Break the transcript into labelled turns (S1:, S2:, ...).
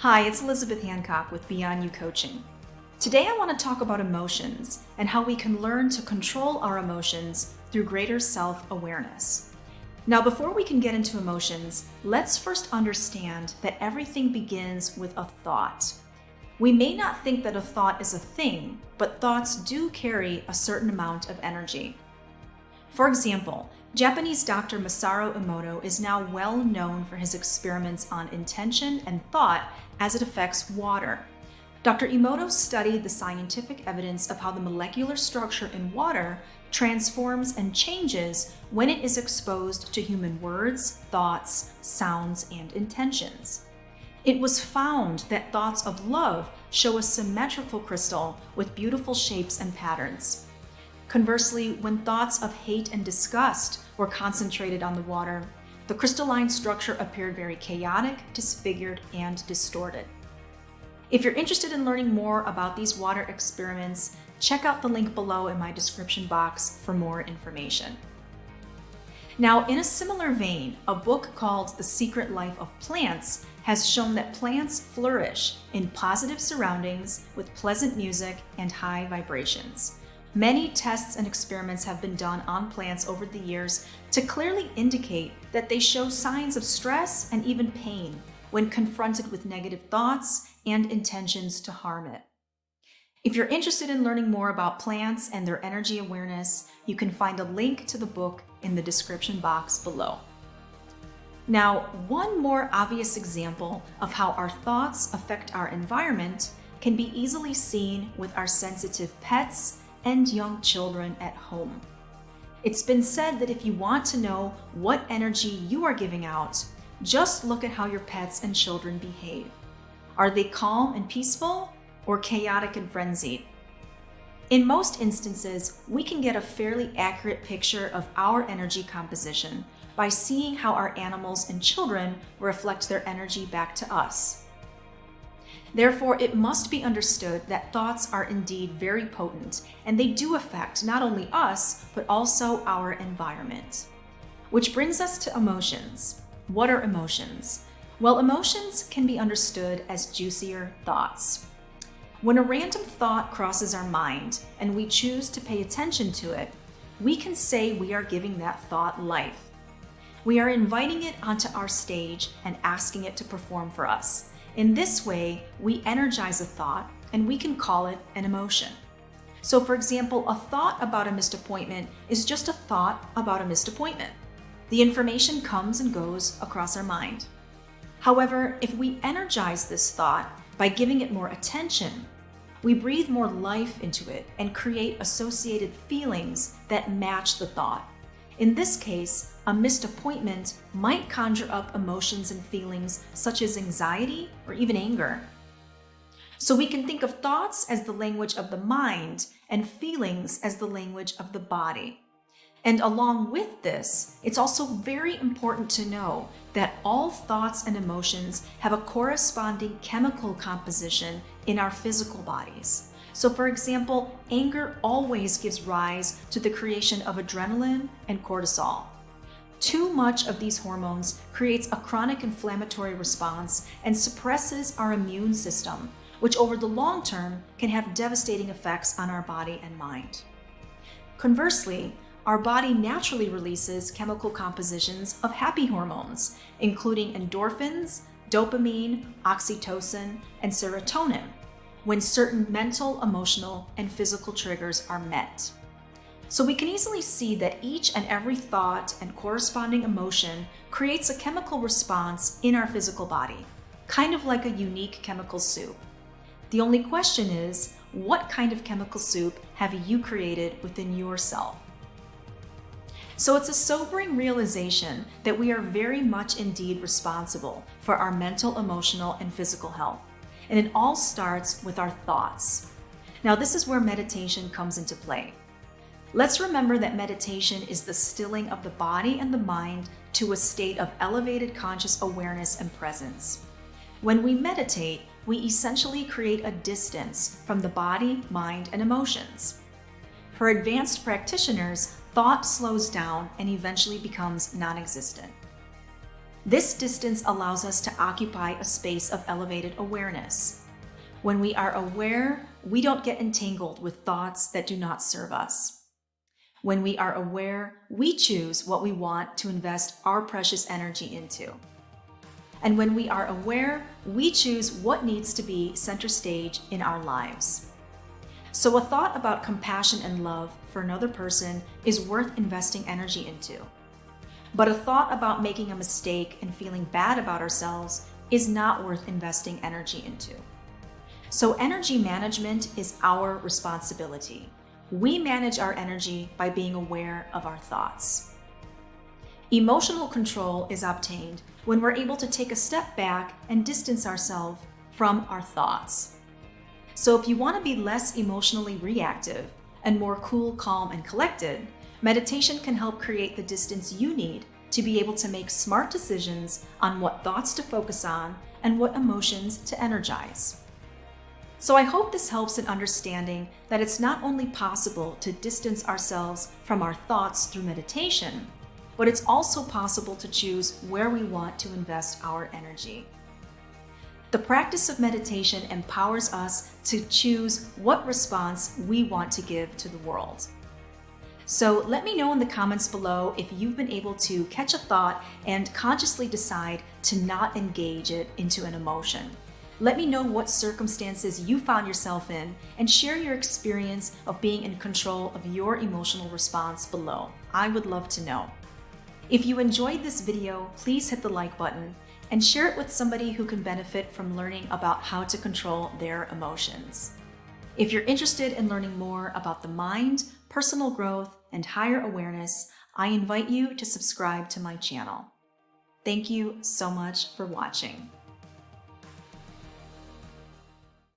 S1: Hi, it's Elizabeth Hancock with Beyond You Coaching. Today I want to talk about emotions and how we can learn to control our emotions through greater self-awareness. Now, before we can get into emotions, let's first understand that everything begins with a thought. We may not think that a thought is a thing, but thoughts do carry a certain amount of energy. For example, Japanese Dr. Masaru Emoto is now well known for his experiments on intention and thought as it affects water. Dr. Emoto studied the scientific evidence of how the molecular structure in water transforms and changes when it is exposed to human words, thoughts, sounds, and intentions. It was found that thoughts of love show a symmetrical crystal with beautiful shapes and patterns. Conversely, when thoughts of hate and disgust were concentrated on the water, the crystalline structure appeared very chaotic, disfigured, and distorted. If you're interested in learning more about these water experiments, check out the link below in my description box for more information. Now, in a similar vein, a book called The Secret Life of Plants has shown that plants flourish in positive surroundings with pleasant music and high vibrations. Many tests and experiments have been done on plants over the years to clearly indicate that they show signs of stress and even pain when confronted with negative thoughts and intentions to harm it. If you're interested in learning more about plants and their energy awareness, you can find a link to the book in the description box below. Now, one more obvious example of how our thoughts affect our environment can be easily seen with our sensitive pets and young children at home. It's been said that if you want to know what energy you are giving out, just look at how your pets and children behave. Are they calm and peaceful, or chaotic and frenzied? In most instances, we can get a fairly accurate picture of our energy composition by seeing how our animals and children reflect their energy back to us. Therefore, it must be understood that thoughts are indeed very potent, and they do affect not only us, but also our environment. Which brings us to emotions. What are emotions? Well, emotions can be understood as juicier thoughts. When a random thought crosses our mind and we choose to pay attention to it, we can say we are giving that thought life. We are inviting it onto our stage and asking it to perform for us. In this way, we energize a thought and we can call it an emotion. So for example, a thought about a missed appointment is just a thought about a missed appointment. The information comes and goes across our mind. However, if we energize this thought by giving it more attention, we breathe more life into it and create associated feelings that match the thought. In this case, a missed appointment might conjure up emotions and feelings such as anxiety or even anger. So we can think of thoughts as the language of the mind and feelings as the language of the body. And along with this, it's also very important to know that all thoughts and emotions have a corresponding chemical composition in our physical bodies. So for example, anger always gives rise to the creation of adrenaline and cortisol. Too much of these hormones creates a chronic inflammatory response and suppresses our immune system, which over the long term can have devastating effects on our body and mind. Conversely, our body naturally releases chemical compositions of happy hormones, including endorphins, dopamine, oxytocin, and serotonin, when certain mental, emotional, and physical triggers are met. So we can easily see that each and every thought and corresponding emotion creates a chemical response in our physical body, kind of like a unique chemical soup. The only question is, what kind of chemical soup have you created within yourself? So it's a sobering realization that we are very much indeed responsible for our mental, emotional, and physical health. And it all starts with our thoughts. Now, this is where meditation comes into play. Let's remember that meditation is the stilling of the body and the mind to a state of elevated conscious awareness and presence. When we meditate, we essentially create a distance from the body, mind, and emotions. For advanced practitioners, thought slows down and eventually becomes non-existent. This distance allows us to occupy a space of elevated awareness. When we are aware, we don't get entangled with thoughts that do not serve us. When we are aware, we choose what we want to invest our precious energy into. And when we are aware, we choose what needs to be center stage in our lives. So a thought about compassion and love for another person is worth investing energy into. But a thought about making a mistake and feeling bad about ourselves is not worth investing energy into. So energy management is our responsibility. We manage our energy by being aware of our thoughts. Emotional control is obtained when we're able to take a step back and distance ourselves from our thoughts. So if you want to be less emotionally reactive and more cool, calm, and collected, meditation can help create the distance you need to be able to make smart decisions on what thoughts to focus on and what emotions to energize. So I hope this helps in understanding that it's not only possible to distance ourselves from our thoughts through meditation, but it's also possible to choose where we want to invest our energy. The practice of meditation empowers us to choose what response we want to give to the world. So let me know in the comments below if you've been able to catch a thought and consciously decide to not engage it into an emotion. Let me know what circumstances you found yourself in and share your experience of being in control of your emotional response below. I would love to know. If you enjoyed this video, please hit the like button and share it with somebody who can benefit from learning about how to control their emotions. If you're interested in learning more about the mind, personal growth, and higher awareness, I invite you to subscribe to my channel. Thank you so much for watching.